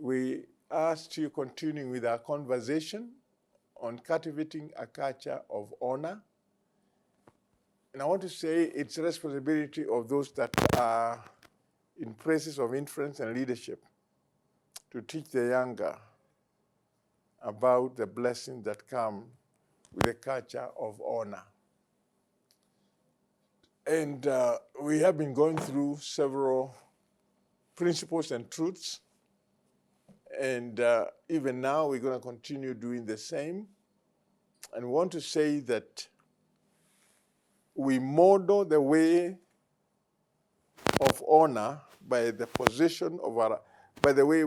we are still continuing with our conversation on cultivating a culture of honor. And I want to say it's a responsibility of those that are in places of influence and leadership to teach the younger about the blessings that come with a culture of honor. And we have been going through several principles and truths. And even now, we're going to continue doing the same. And we want to say that we model the way of honor by the position of our, by the way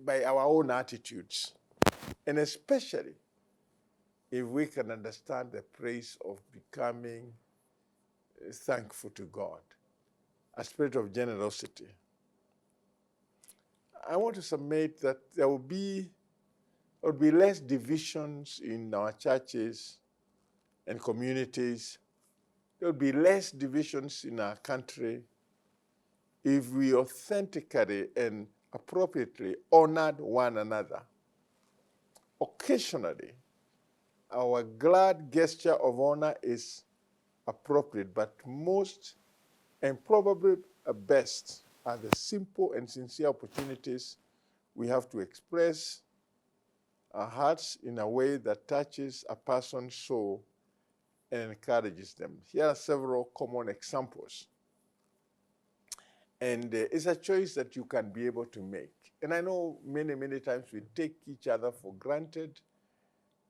by our own attitudes. And especially if we can understand the praise of becoming thankful to God, a spirit of generosity. I want to submit that there will be less divisions in our churches and communities. There will be less divisions in our country if we authentically and appropriately honored one another. Occasionally, our glad gesture of honor is appropriate, but most and probably best are the simple and sincere opportunities we have to express our hearts in a way that touches a person's soul and encourages them. Here are several common examples. And it's a choice that you can be able to make. And I know many, many times we take each other for granted,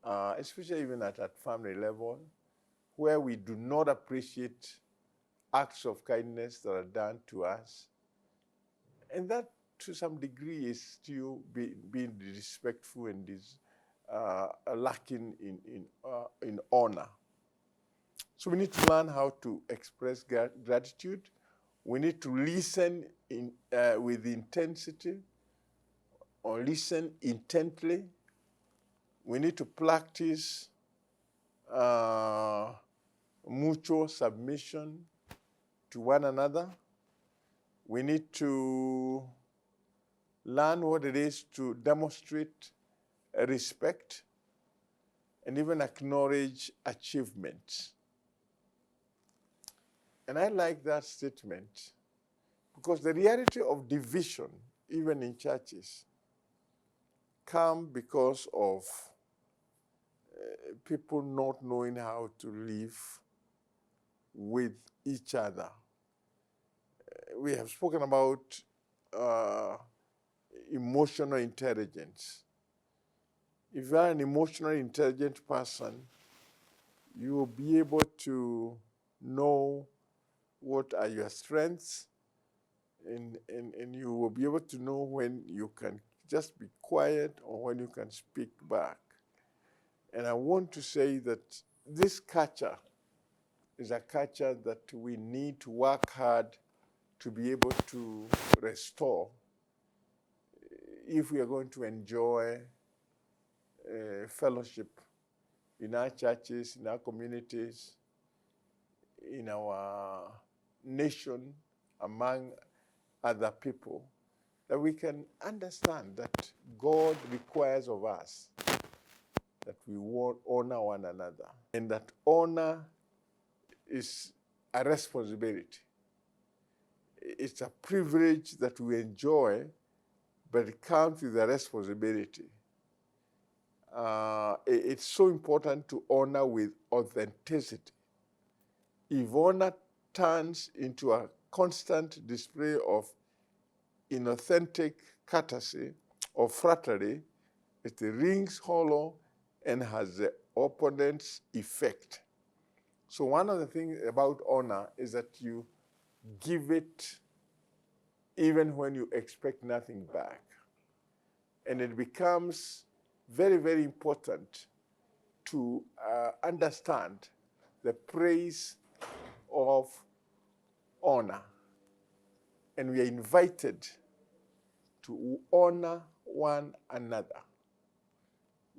especially even at family level, where we do not appreciate acts of kindness that are done to us. And that, to some degree, is still being disrespectful and is lacking in honor. So we need to learn how to express gratitude. We need to listen with intensity or listen intently. We need to practice mutual submission to one another. We need to learn what it is to demonstrate respect and even acknowledge achievements. And I like that statement because the reality of division, even in churches, come because of people not knowing how to live with each other. We have spoken about emotional intelligence. If you are an emotionally intelligent person, you will be able to know what are your strengths, and you will be able to know when you can just be quiet or when you can speak back. And I want to say that this culture is a culture that we need to work hard to be able to restore if we are going to enjoy fellowship in our churches, in our communities, in our nation, among other people, that we can understand that God requires of us that we honor one another, and that honor is a responsibility. It's a privilege that we enjoy, but it comes with a responsibility. It's so important to honor with authenticity. If honor turns into a constant display of inauthentic courtesy or flattery, it rings hollow and has the opponent's effect. So one of the things about honor is that you give it even when you expect nothing back. And it becomes very, very important to understand the praise of honor. And we are invited to honor one another.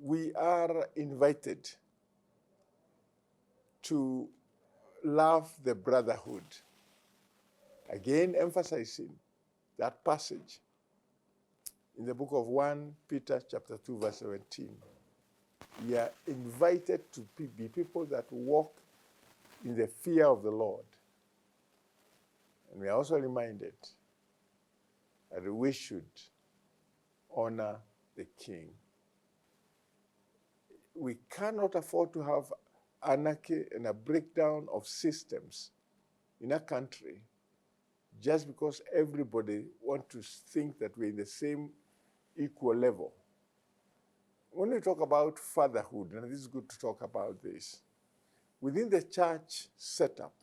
We are invited to love the brotherhood. Again, emphasizing that passage. In the book of 1 Peter chapter 2, verse 17, we are invited to be people that walk in the fear of the Lord. And we are also reminded that we should honor the king. We cannot afford to have anarchy and a breakdown of systems in a country just because everybody wants to think that we're in the same equal level. When we talk about fatherhood, and it is good to talk about this, within the church setup,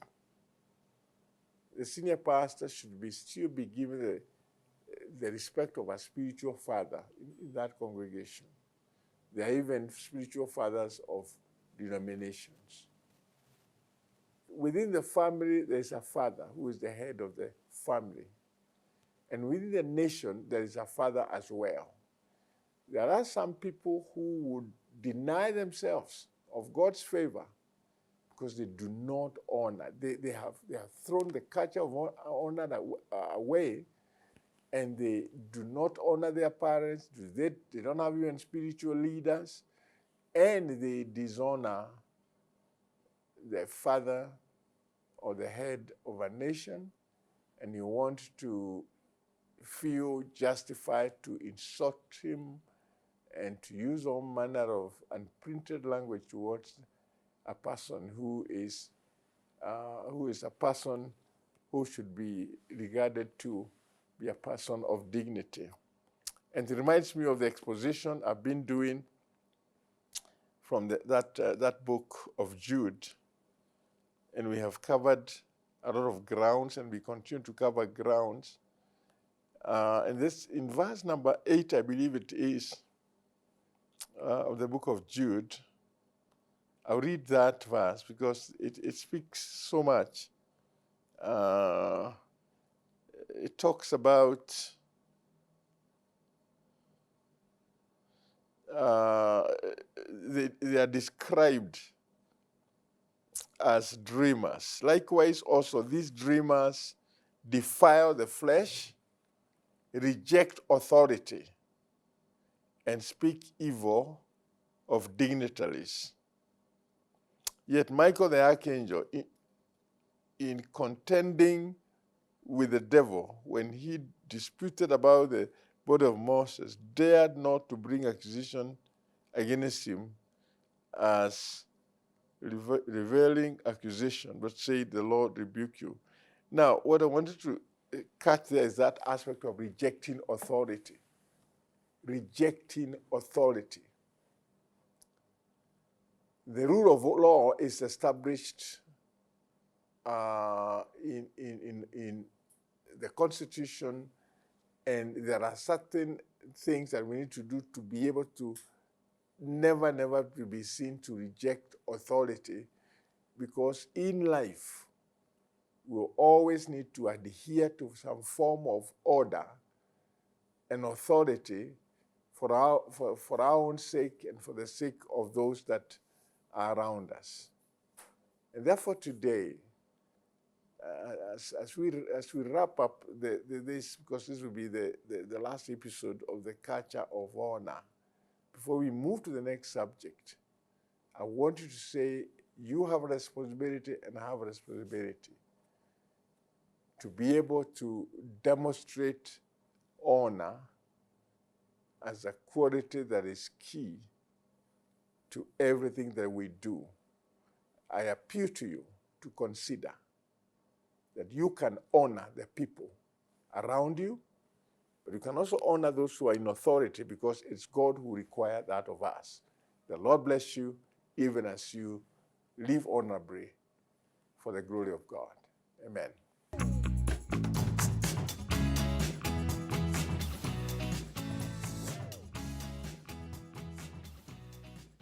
the senior pastor should still be given the respect of a spiritual father in that congregation. There are even spiritual fathers of denominations. Within the family, there is a father who is the head of the family. And within the nation, there is a father as well. There are some people who would deny themselves of God's favor because they do not honor. They have thrown the culture of honor away, and they do not honor their parents. They don't have even spiritual leaders, and they dishonor the father or the head of a nation, and you want to feel justified to insult him and to use all manner of unprinted language towards a person who is a person who should be regarded to be a person of dignity. And it reminds me of the exposition I've been doing from that book of Jude. And we have covered a lot of grounds, and we continue to cover grounds. And this, in verse number 8, I believe it is, of the book of Jude, I'll read that verse because it speaks so much. It talks about they are described as dreamers. Likewise, also, these dreamers defile the flesh, reject authority, and speak evil of dignitaries. Yet Michael the archangel, in contending with the devil when he disputed about the body of Moses, dared not to bring accusation against him as revealing accusation, but said, "The Lord rebuke you." Now, what I wanted to catch there is that aspect of rejecting authority. Rejecting authority. The rule of law is established in the Constitution, and there are certain things that we need to do to be able to never to be seen to reject authority, because in life we'll always need to adhere to some form of order and authority for our own sake and for the sake of those that are around us. And therefore today, as we wrap up this, because this will be the last episode of the culture of honor, before we move to the next subject, I want you to say you have a responsibility and I have a responsibility to be able to demonstrate honor as a quality that is key to everything that we do. I appeal to you to consider that you can honor the people around you, but you can also honor those who are in authority, because it's God who requires that of us. The Lord bless you, even as you live honorably for the glory of God. Amen.